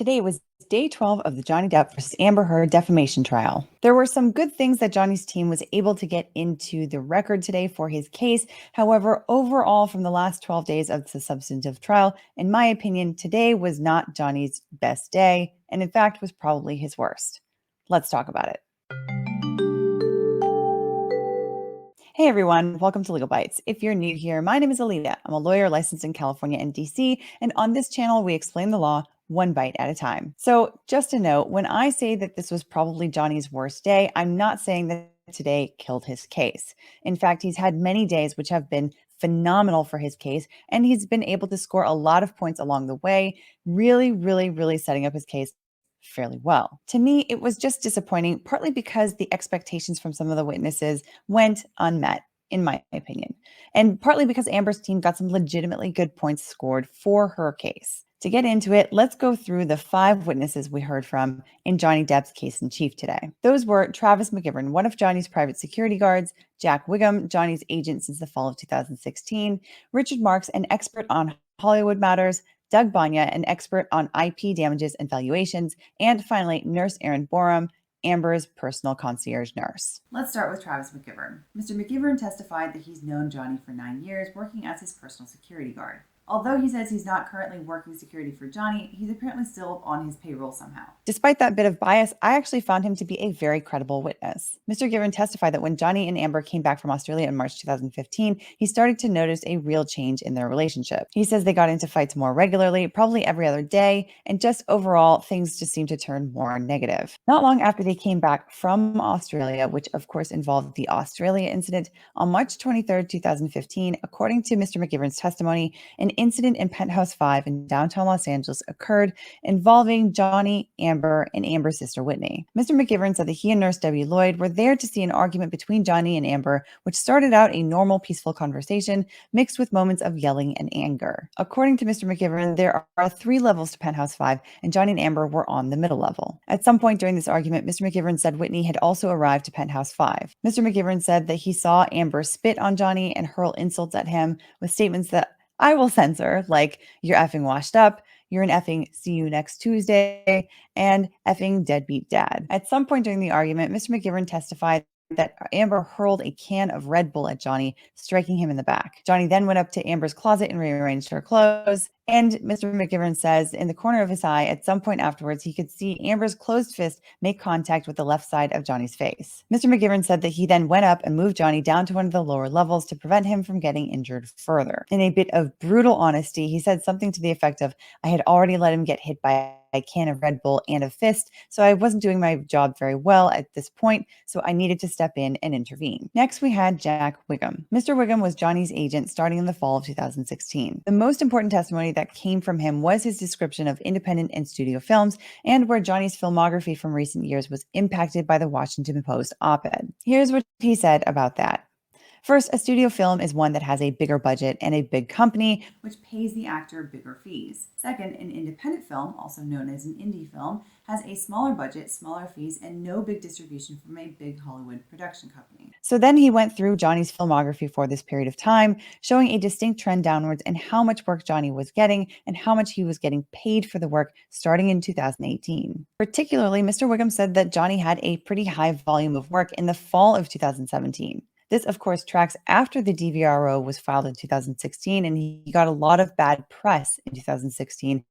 Today was day 12 of the Johnny Depp versus Amber Heard defamation trial. There were some good things that Johnny's team was able to get into the record today for his case. However, overall, from the last 12 days of the substantive trial, in my opinion, today was not Johnny's best day, and in fact was probably his worst. Let's talk about it. Hey everyone, welcome to Legalbytes. If you're new here, my name is Alita. I'm a lawyer licensed in California and DC, and on this channel, we explain the law one bite at a time. So just a note, when I say that this was probably Johnny's worst day, I'm not saying that today killed his case. In fact, he's had many days which have been phenomenal for his case, and he's been able to score a lot of points along the way, really setting up his case fairly well. To me, it was just disappointing, partly because the expectations from some of the witnesses went unmet, in my opinion, and partly because Amber's team got some legitimately good points scored for her case. To get into it, let's go through the 5 witnesses we heard from in Johnny Depp's case in chief today. Those were Travis McGivern, one of Johnny's private security guards, Jack Whigham, Johnny's agent since the fall of 2016, Richard Marks, an expert on Hollywood matters, Doug Bania, an expert on IP damages and valuations, and finally, Nurse Erin Borum, Amber's personal concierge nurse. Let's start with Travis McGivern. Mr. McGivern testified that he's known Johnny for 9 years, working as his personal security guard. Although he says he's not currently working security for Johnny, he's apparently still on his payroll somehow. Despite that bit of bias, I actually found him to be a very credible witness. Mr. McGivern testified that when Johnny and Amber came back from Australia in March 2015, he started to notice a real change in their relationship. He says they got into fights more regularly, probably every other day, and just overall, things just seemed to turn more negative. Not long after they came back from Australia, which of course involved the Australia incident, on March 23, 2015, according to Mr. McGivern's testimony, an incident in Penthouse 5 in downtown Los Angeles occurred involving Johnny, Amber, and Amber's sister Whitney. Mr. McGivern said that he and Nurse Debbie Lloyd were there to see an argument between Johnny and Amber, which started out a normal, peaceful conversation mixed with moments of yelling and anger. According to Mr. McGivern, there are 3 levels to Penthouse 5, and Johnny and Amber were on the middle level. At some point during this argument, Mr. McGivern said Whitney had also arrived to Penthouse 5. Mr. McGivern said that he saw Amber spit on Johnny and hurl insults at him with statements that I will censor, like, you're effing washed up, you're an effing see you next Tuesday, and effing deadbeat dad. At some point during the argument, Mr. McGivern testified that Amber hurled a can of Red Bull at Johnny, striking him in the back. Johnny then went up to Amber's closet and rearranged her clothes. And Mr. McGivern says in the corner of his eye, at some point afterwards, he could see Amber's closed fist make contact with the left side of Johnny's face. Mr. McGivern said that he then went up and moved Johnny down to one of the lower levels to prevent him from getting injured further. In a bit of brutal honesty, he said something to the effect of, I had already let him get hit by a can of Red Bull and a fist, so I wasn't doing my job very well at this point, so I needed to step in and intervene. Next, we had Jack Whigham. Mr. Whigham was Johnny's agent starting in the fall of 2016. The most important testimony that came from him was his description of independent and studio films, and where Johnny's filmography from recent years was impacted by the Washington Post op-ed. Here's what he said about that. First, a studio film is one that has a bigger budget and a big company, which pays the actor bigger fees. Second, an independent film, also known as an indie film, has a smaller budget, smaller fees, and no big distribution from a big Hollywood production company. So then he went through Johnny's filmography for this period of time, showing a distinct trend downwards in how much work Johnny was getting and how much he was getting paid for the work starting in 2018. Particularly, Mr. Whigham said that Johnny had a pretty high volume of work in the fall of 2017. This, of course, tracks after the DVRO was filed in 2016, and he got a lot of bad press in 2016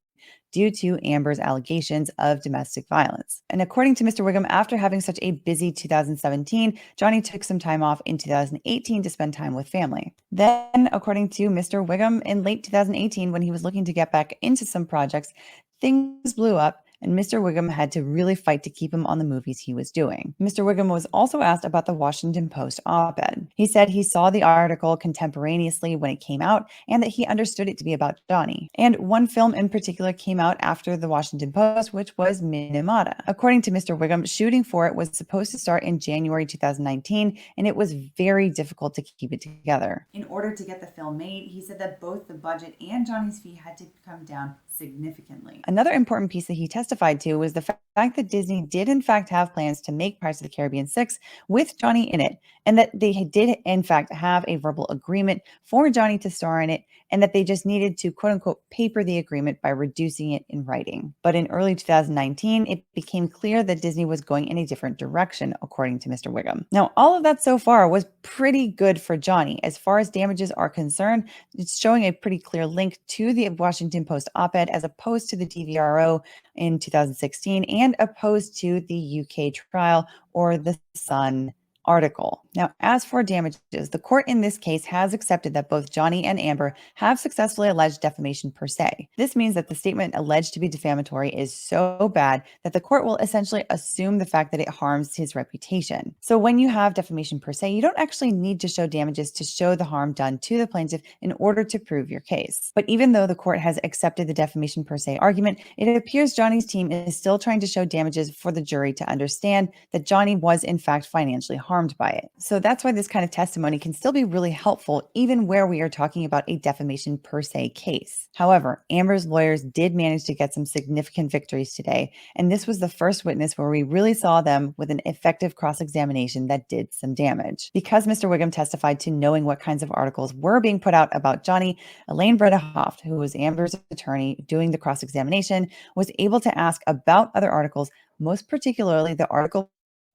due to Amber's allegations of domestic violence. And according to Mr. Whigham, after having such a busy 2017, Johnny took some time off in 2018 to spend time with family. Then, according to Mr. Whigham, in late 2018, when he was looking to get back into some projects, things blew up, and Mr. Whigham had to really fight to keep him on the movies he was doing. Mr. Whigham was also asked about the Washington Post op-ed. He said he saw the article contemporaneously when it came out and that he understood it to be about Johnny. And one film in particular came out after the Washington Post, which was Minamata. According to Mr. Whigham, shooting for it was supposed to start in January 2019, and it was very difficult to keep it together. In order to get the film made, he said that both the budget and Johnny's fee had to come down significantly. Another important piece that he testified to was the fact that Disney did in fact have plans to make Pirates of the Caribbean 6 with Johnny in it, and that they did in fact have a verbal agreement for Johnny to star in it, and that they just needed to quote unquote paper the agreement by reducing it in writing. But in early 2019, it became clear that Disney was going in a different direction, according to Mr. Whigham. Now, all of that so far was pretty good for Johnny. As far as damages are concerned, it's showing a pretty clear link to the Washington Post op-ed as opposed to the DVRO in 2016 and opposed to the UK trial or the Sun article. Now, as for damages, the court in this case has accepted that both Johnny and Amber have successfully alleged defamation per se. This means that the statement alleged to be defamatory is so bad that the court will essentially assume the fact that it harms his reputation. So when you have defamation per se, you don't actually need to show damages to show the harm done to the plaintiff in order to prove your case. But even though the court has accepted the defamation per se argument, it appears Johnny's team is still trying to show damages for the jury to understand that Johnny was in fact financially harmed by it. So that's why this kind of testimony can still be really helpful even where we are talking about a defamation per se case. However, Amber's lawyers did manage to get some significant victories today, and this was the first witness where we really saw them with an effective cross-examination that did some damage. Because Mr. Whigham testified to knowing what kinds of articles were being put out about Johnny, Elaine Bredehoft, who was Amber's attorney doing the cross-examination, was able to ask about other articles, most particularly the article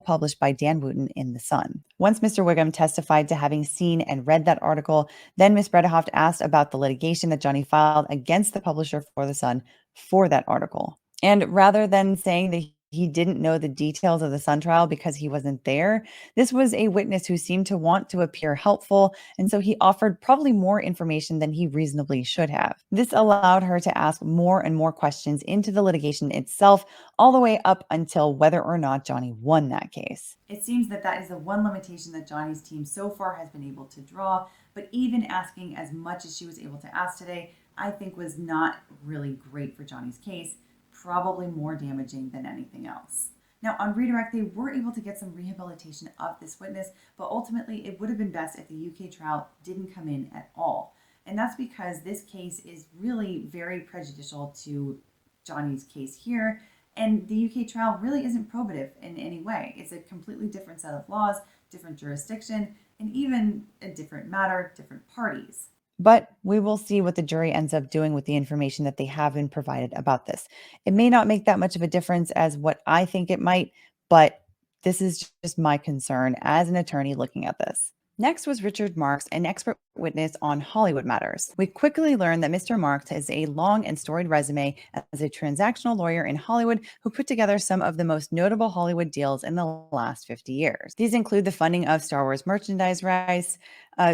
published by Dan Wooten in The Sun. Once Mr. Whigham testified to having seen and read that article, then Ms. Bredehoft asked about the litigation that Johnny filed against the publisher for The Sun for that article. And rather than saying that he didn't know the details of the Sun trial because he wasn't there, this was a witness who seemed to want to appear helpful, and so he offered probably more information than he reasonably should have. This allowed her to ask more and more questions into the litigation itself, all the way up until whether or not Johnny won that case. It seems that that is the one limitation that Johnny's team so far has been able to draw, but even asking as much as she was able to ask today, I think was not really great for Johnny's case. Probably more damaging than anything else. Now, on redirect, they were able to get some rehabilitation of this witness, but ultimately it would have been best if the UK trial didn't come in at all. And that's because this case is really very prejudicial to Johnny's case here, and the UK trial really isn't probative in any way. It's a completely different set of laws, different jurisdiction, and even a different matter, different parties. But we will see what the jury ends up doing with the information that they have been provided about this. It may not make that much of a difference as what I think it might, but this is just my concern as an attorney looking at this. Next was Richard Marks, an expert witness on Hollywood matters. We quickly learned that Mr. Marks has a long and storied resume as a transactional lawyer in Hollywood who put together some of the most notable Hollywood deals in the last 50 years. These include the funding of Star Wars merchandise rights,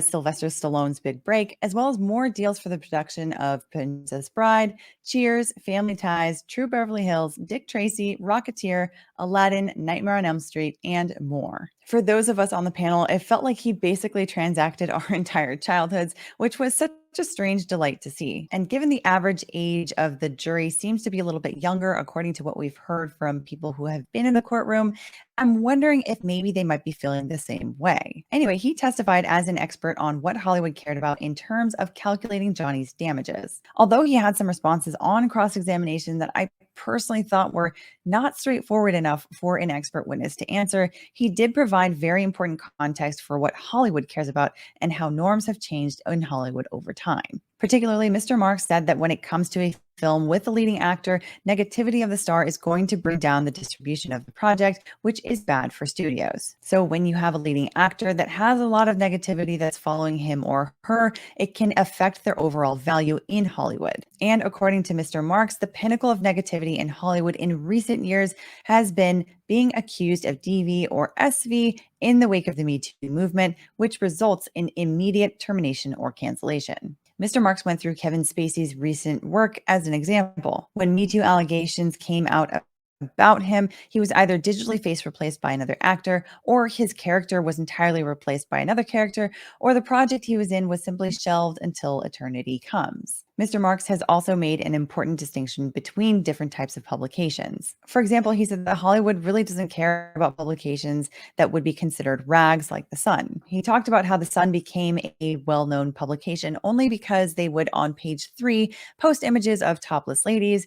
Sylvester Stallone's Big Break, as well as more deals for the production of Princess Bride, Cheers, Family Ties, True Beverly Hills, Dick Tracy, Rocketeer, Aladdin, Nightmare on Elm Street, and more. For those of us on the panel, it felt like he basically transacted our entire childhoods, which was such a strange delight to see. And given the average age of the jury seems to be a little bit younger, according to what we've heard from people who have been in the courtroom, I'm wondering if maybe they might be feeling the same way. Anyway, he testified as an expert on what Hollywood cared about in terms of calculating Johnny's damages. Although he had some responses on cross-examination that I personally thought were not straightforward enough for an expert witness to answer, he did provide very important context for what Hollywood cares about and how norms have changed in Hollywood over time. Particularly, Mr. Marks said that when it comes to a film with a leading actor, negativity of the star is going to bring down the distribution of the project, which is bad for studios. So when you have a leading actor that has a lot of negativity that's following him or her, it can affect their overall value in Hollywood. And according to Mr. Marks, the pinnacle of negativity in Hollywood in recent years has been being accused of DV or SV in the wake of the Me Too movement, which results in immediate termination or cancellation. Mr. Marks went through Kevin Spacey's recent work as an example. When Me Too allegations came out about him, he was either digitally face replaced by another actor, or his character was entirely replaced by another character, or the project he was in was simply shelved until eternity comes. Mr. Marks has also made an important distinction between different types of publications. For example, he said that Hollywood really doesn't care about publications that would be considered rags like The Sun. He talked about how The Sun became a well-known publication only because they would, on page 3, post images of topless ladies,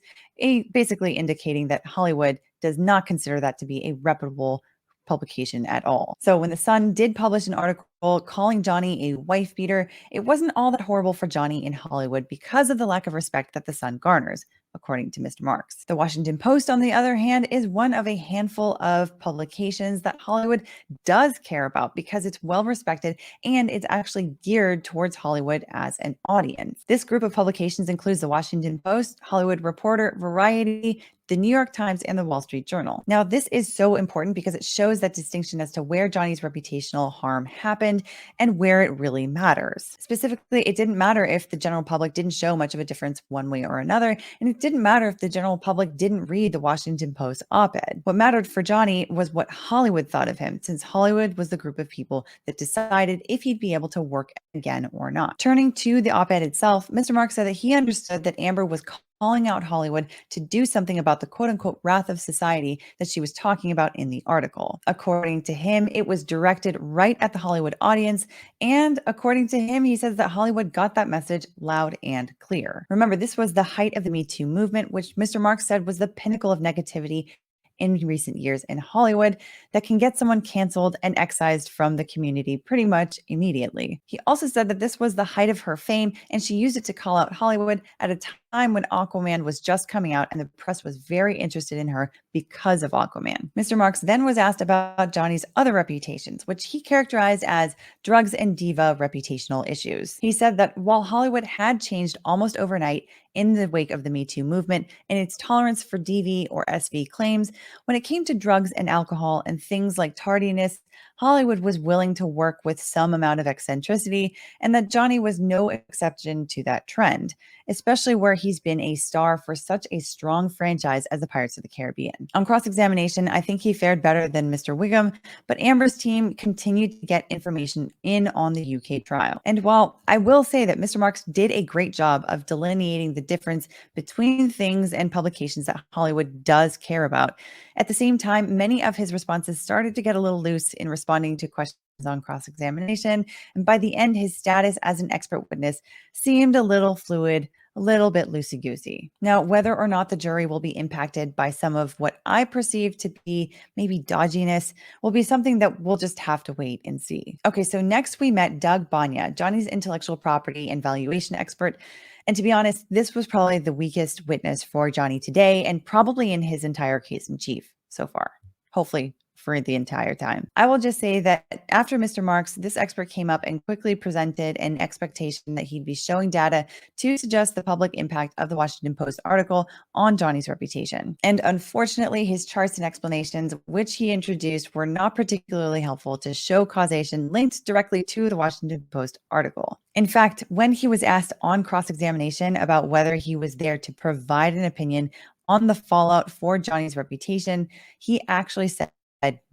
basically indicating that Hollywood does not consider that to be a reputable publication at all. So when The Sun did publish an article calling Johnny a wife beater, it wasn't all that horrible for Johnny in Hollywood because of the lack of respect that The Sun garners, according to Mr. Marks. The Washington Post, on the other hand, is one of a handful of publications that Hollywood does care about because it's well respected and it's actually geared towards Hollywood as an audience. This group of publications includes the Washington Post, Hollywood Reporter, Variety, the New York Times, and the Wall Street Journal. Now, this is so important because it shows that distinction as to where Johnny's reputational harm happened and where it really matters. Specifically, it didn't matter if the general public didn't show much of a difference one way or another, and it didn't matter if the general public didn't read the Washington Post op-ed. What mattered for Johnny was what Hollywood thought of him, since Hollywood was the group of people that decided if he'd be able to work again or not. Turning to the op-ed itself, Mr. Marks said that he understood that Amber was calling out Hollywood to do something about the quote-unquote wrath of society that she was talking about in the article. According to him, it was directed right at the Hollywood audience, and according to him, he says that Hollywood got that message loud and clear. Remember, this was the height of the Me Too movement, which Mr. Marks said was the pinnacle of negativity in recent years in Hollywood that can get someone canceled and excised from the community pretty much immediately. He also said that this was the height of her fame and she used it to call out Hollywood at a time when Aquaman was just coming out and the press was very interested in her because of Aquaman. Mr. Marks then was asked about Johnny's other reputations, which he characterized as drugs and diva reputational issues. He said that while Hollywood had changed almost overnight in the wake of the Me Too movement and its tolerance for DV or SV claims, when it came to drugs and alcohol and things like tardiness, Hollywood was willing to work with some amount of eccentricity, and that Johnny was no exception to that trend, especially where he's been a star for such a strong franchise as the Pirates of the Caribbean. On cross-examination, I think he fared better than Mr. Whigham, but Amber's team continued to get information in on the UK trial. And while I will say that Mr. Marks did a great job of delineating the difference between things and publications that Hollywood does care about, at the same time, many of his responses started to get a little loose in responding to questions on cross-examination, and by the end, his status as an expert witness seemed a little fluid, a little bit loosey-goosey. Now, whether or not the jury will be impacted by some of what I perceive to be maybe dodginess will be something that we'll just have to wait and see. Okay, so next we met Doug Bania, Johnny's intellectual property and valuation expert. And to be honest, this was probably the weakest witness for Johnny today and probably in his entire case in chief so far. Hopefully for the entire time. I will just say that after Mr. Marks, this expert came up and quickly presented an expectation that he'd be showing data to suggest the public impact of the Washington Post article on Johnny's reputation. And unfortunately, his charts and explanations, which he introduced, were not particularly helpful to show causation linked directly to the Washington Post article. In fact, when he was asked on cross-examination about whether he was there to provide an opinion on the fallout for Johnny's reputation, he actually said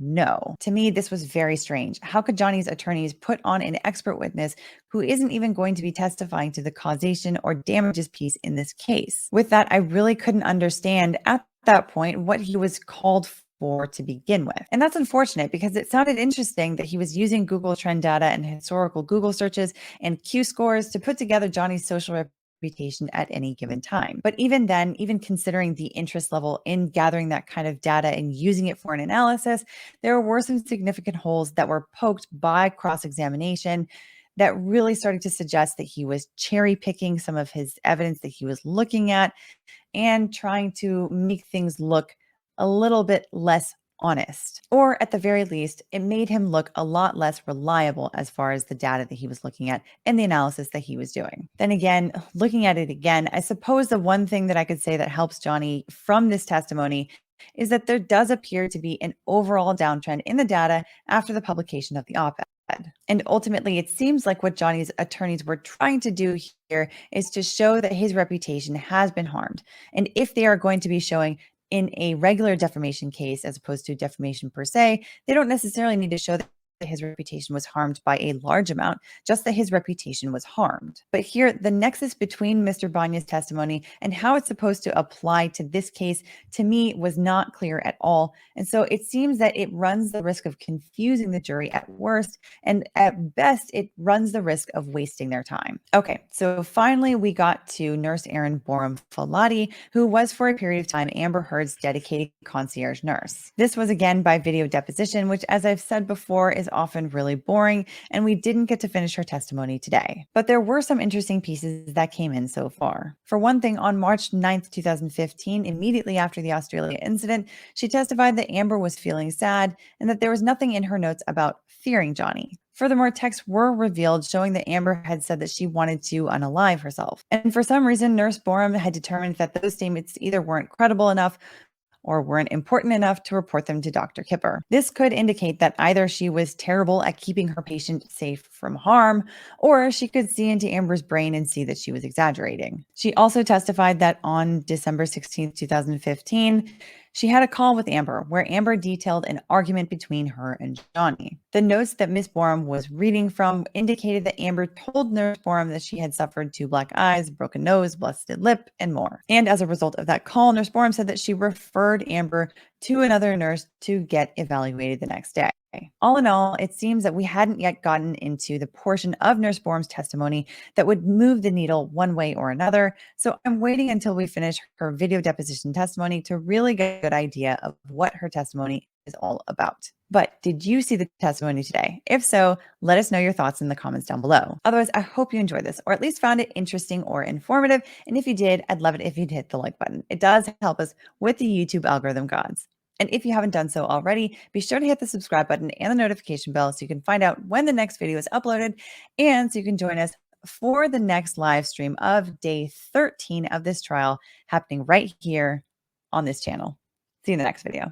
no. To me, this was very strange. How could Johnny's attorneys put on an expert witness who isn't even going to be testifying to the causation or damages piece in this case? With that, I really couldn't understand at that point what he was called for to begin with. And that's unfortunate because it sounded interesting that he was using Google Trend data and historical Google searches and Q scores to put together Johnny's social reputation at any given time. But even then, even considering the interest level in gathering that kind of data and using it for an analysis, there were some significant holes that were poked by cross-examination that really started to suggest that he was cherry picking some of his evidence that he was looking at and trying to make things look a little bit less honest, or at the very least, it made him look a lot less reliable as far as the data that he was looking at and the analysis that he was doing. Then again, looking at it again, I suppose the one thing that I could say that helps Johnny from this testimony is that there does appear to be an overall downtrend in the data after the publication of the op-ed. And ultimately, it seems like what Johnny's attorneys were trying to do here is to show that his reputation has been harmed. And if they are going to be showing in a regular defamation case, as opposed to defamation per se, they don't necessarily need to show that his reputation was harmed by a large amount, just that his reputation was harmed. But here, the nexus between Mr. Bania's testimony and how it's supposed to apply to this case, to me, was not clear at all. And so it seems that it runs the risk of confusing the jury at worst, and at best, it runs the risk of wasting their time. Okay, so finally, we got to Nurse Erin Borum Falati, who was for a period of time Amber Heard's dedicated concierge nurse. This was again by video deposition, which, as I've said before, is often really boring, and we didn't get to finish her testimony today. But there were some interesting pieces that came in so far. For one thing, on March 9th, 2015, immediately after the Australia incident, she testified that Amber was feeling sad and that there was nothing in her notes about fearing Johnny. Furthermore, texts were revealed showing that Amber had said that she wanted to unalive herself. And for some reason, Nurse Borum had determined that those statements either weren't credible enough or weren't important enough to report them to Dr. Kipper. This could indicate that either she was terrible at keeping her patient safe from harm, or she could see into Amber's brain and see that she was exaggerating. She also testified that on December 16th, 2015, she had a call with Amber where Amber detailed an argument between her and Johnny. The notes that Miss Borum was reading from indicated that Amber told Nurse Borum that she had suffered 2 black eyes, broken nose, busted lip, and more. And as a result of that call, Nurse Borum said that she referred Amber to another nurse to get evaluated the next day. All in all, it seems that we hadn't yet gotten into the portion of Nurse Borum's testimony that would move the needle one way or another, so I'm waiting until we finish her video deposition testimony to really get a good idea of what her testimony is all about. But did you see the testimony today? If so, let us know your thoughts in the comments down below. Otherwise, I hope you enjoyed this, or at least found it interesting or informative, and if you did, I'd love it if you'd hit the like button. It does help us with the YouTube algorithm gods. And if you haven't done so already, be sure to hit the subscribe button and the notification bell so you can find out when the next video is uploaded, and so you can join us for the next live stream of day 13 of this trial happening right here on this channel. See you in the next video.